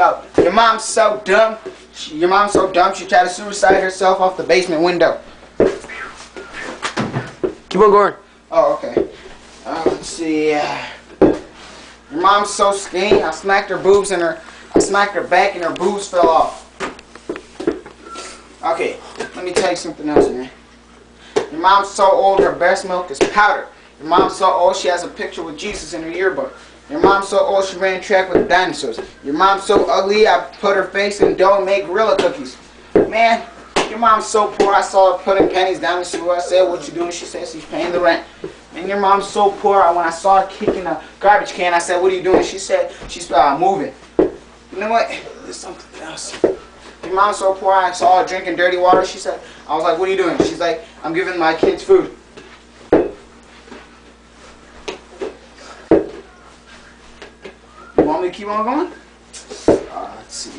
Yo, your mom's so dumb. Your mom's so dumb she tried to suicide herself off the basement window. Keep on going. Oh, okay. Let's see. Your mom's so skinny. I smacked her boobs and I smacked her back and her boobs fell off. Okay, let me tell you something else, man. Your mom's so old, her breast milk is powder. Your mom's so old, she has a picture with Jesus in her yearbook. Your mom's so old, she ran track with dinosaurs. Your mom's so ugly, I put her face in dough and made gorilla cookies. Man, your mom's so poor, I saw her putting pennies down the sewer. I said, what you doing? She said, she's paying the rent. And your mom's so poor, when I saw her kicking a garbage can, I said, what are you doing? She said, she's moving. You know what? There's something else. Your mom's so poor, I saw her drinking dirty water. She said, I was like, what are you doing? She's like, I'm giving my kids food. You want me to keep on going? Let's see.